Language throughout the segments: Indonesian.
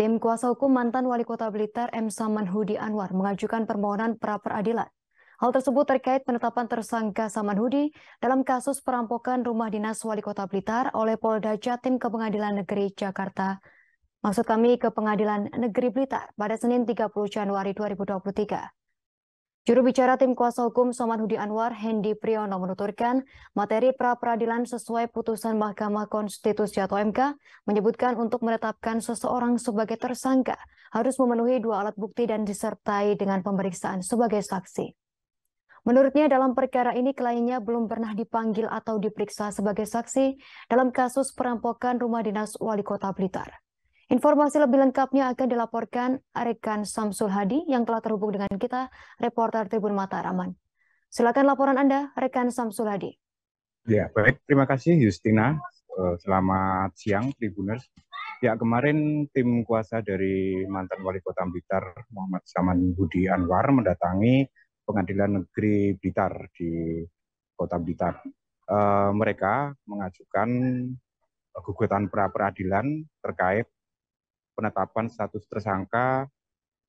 Tim kuasa hukum mantan Wali Kota Blitar M. Saman Hudi Anwar mengajukan permohonan pra-peradilan. Hal tersebut terkait penetapan tersangka Saman Hudi dalam kasus perampokan rumah dinas Wali Kota Blitar oleh Polda Jatim ke Pengadilan Negeri Jakarta. Maksud kami ke Pengadilan Negeri Blitar pada Senin 30 Januari 2023. Juru bicara tim kuasa hukum Saman Hudi Anwar, Hendi Priyono, menuturkan materi pra-peradilan sesuai putusan Mahkamah Konstitusi atau MK menyebutkan untuk menetapkan seseorang sebagai tersangka harus memenuhi 2 alat bukti dan disertai dengan pemeriksaan sebagai saksi. Menurutnya dalam perkara ini kliennya belum pernah dipanggil atau diperiksa sebagai saksi dalam kasus perampokan rumah dinas Wali Kota Blitar. Informasi lebih lengkapnya akan dilaporkan rekan Samsul Hadi yang telah terhubung dengan kita, reporter Tribun Mataraman. Silakan laporan Anda, rekan Samsul Hadi. Ya, baik. Terima kasih Justina. Selamat siang, Tribuners. Ya, kemarin tim kuasa dari mantan Wali Kota Blitar, Muhammad Saman Hudi Anwar, mendatangi Pengadilan Negeri Blitar di Kota Blitar. Mereka mengajukan gugatan pra-peradilan terkait penetapan status tersangka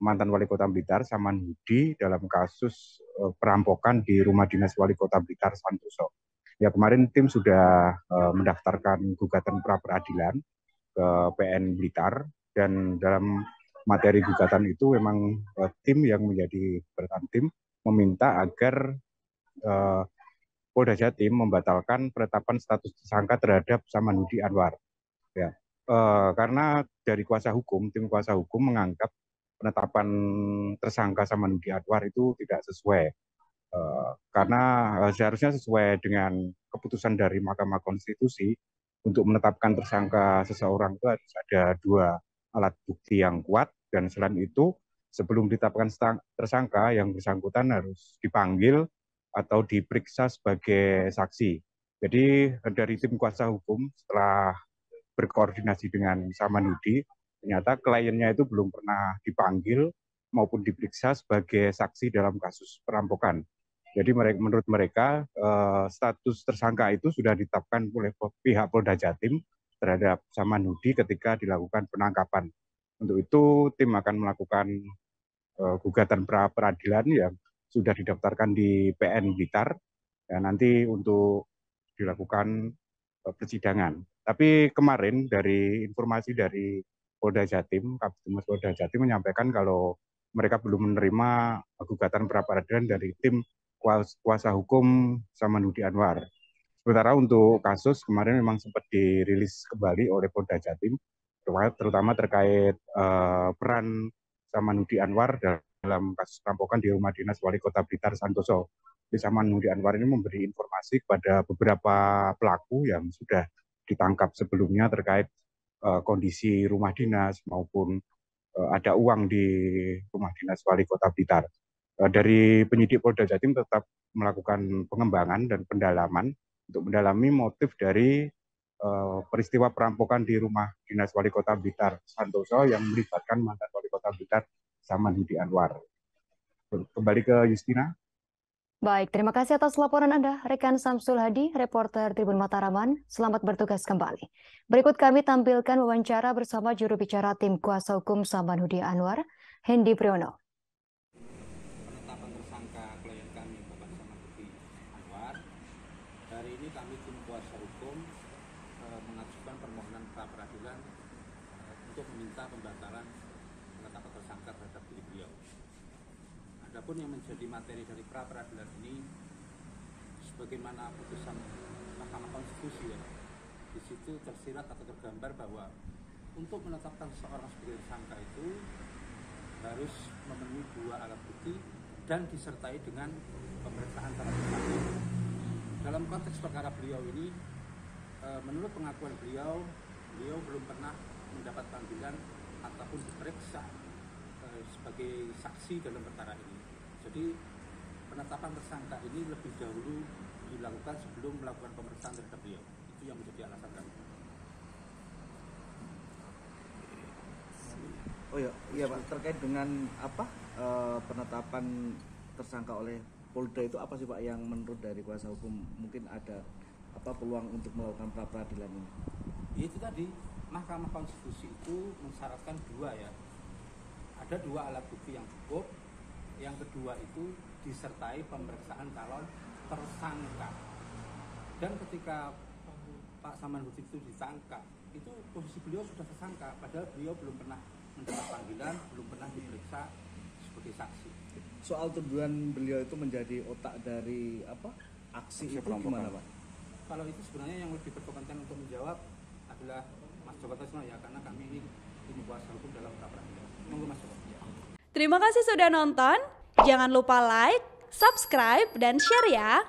mantan Wali Kota Blitar Saman Hudi dalam kasus perampokan di rumah dinas Wali Kota Blitar Santoso. Ya, kemarin tim sudah mendaftarkan gugatan pra-peradilan ke PN Blitar, dan dalam materi gugatan itu memang tim yang menjadi berkan tim meminta agar Polda Jatim membatalkan penetapan status tersangka terhadap Saman Hudi Anwar. Ya, karena dari tim kuasa hukum menganggap penetapan tersangka Saman Hudi Anwar itu tidak sesuai, karena seharusnya sesuai dengan keputusan dari Mahkamah Konstitusi. Untuk menetapkan tersangka seseorang itu harus ada 2 alat bukti yang kuat, dan selain itu sebelum ditetapkan tersangka yang bersangkutan harus dipanggil atau diperiksa sebagai saksi. Jadi dari tim kuasa hukum setelah berkoordinasi dengan Saman Hudi, ternyata kliennya itu belum pernah dipanggil maupun diperiksa sebagai saksi dalam kasus perampokan. Jadi menurut mereka status tersangka itu sudah ditetapkan oleh pihak Polda Jatim terhadap Saman Hudi ketika dilakukan penangkapan. Untuk itu tim akan melakukan gugatan pra-peradilan yang sudah didaftarkan di PN Blitar, dan nanti untuk dilakukan persidangan. Tapi kemarin dari informasi dari Polda Jatim, Kapolres Polda Jatim menyampaikan kalau mereka belum menerima gugatan pra-peradilan dari tim kuasa hukum Saman Hudi Anwar. Sementara untuk kasus kemarin memang sempat dirilis kembali oleh Polda Jatim, terutama terkait peran Saman Hudi Anwar dalam kasus perampokan di rumah dinas Wali Kota Blitar Santoso. Saman Hudi Anwar ini memberi informasi kepada beberapa pelaku yang sudah ditangkap sebelumnya terkait kondisi rumah dinas maupun ada uang di rumah dinas Wali Kota Blitar. Dari penyidik Polda Jatim tetap melakukan pengembangan dan pendalaman untuk mendalami motif dari peristiwa perampokan di rumah dinas Wali Kota Blitar Santoso yang melibatkan mantan Wali Kota Blitar Saman Hudi Anwar. Kembali ke Justina. Baik, terima kasih atas laporan Anda, rekan Samsul Hadi, reporter Tribun Mataraman. Selamat bertugas kembali. Berikut kami tampilkan wawancara bersama juru bicara tim kuasa hukum Saman Hudi Anwar, Hendi Priyono. Penetapan tersangka klien kami, Bapak Saman Hudi Anwar. Hari ini kami tim kuasa hukum mengajukan permohonan pra-peradilan untuk meminta pembatalan penetapan tersangka terhadap diri beliau. Adapun yang menjadi materi dari pra-peradilan ini, sebagaimana putusan Mahkamah Konstitusi, ya, di situ tersirat atau tergambar bahwa untuk menetapkan seseorang sebagai tersangka itu harus memenuhi 2 alat bukti dan disertai dengan pemeriksaan secara saksi. Dalam konteks perkara beliau ini, menurut pengakuan beliau belum pernah mendapat panggilan ataupun diperiksa sebagai saksi dalam perkara ini. Jadi penetapan tersangka ini lebih dahulu dilakukan sebelum melakukan pemeriksaan terhadap beliau. Itu yang menjadi alasan kami. Oh iya Pak, terkait dengan apa penetapan tersangka oleh Polda itu apa sih Pak yang menurut dari kuasa hukum mungkin ada apa peluang untuk melakukan pra-peradilan ini? Itu tadi Mahkamah Konstitusi itu mensyaratkan dua ya. Ada dua alat bukti yang cukup. Yang kedua itu disertai pemeriksaan calon tersangka. Dan ketika Pak Samanhudi itu ditangkap, itu posisi beliau sudah tersangka, padahal beliau belum pernah mendapat panggilan, belum pernah diperiksa sebagai saksi. Soal tuduhan beliau itu menjadi otak dari aksi itu gimana, Pak? Kalau itu sebenarnya yang lebih berkompeten untuk menjawab adalah Mas Joko Tresno ya, karena kami ini tim kuasa hukum dalam pra peradilan. Monggo Mas Joko. Terima kasih sudah nonton. Jangan lupa like, subscribe, dan share ya.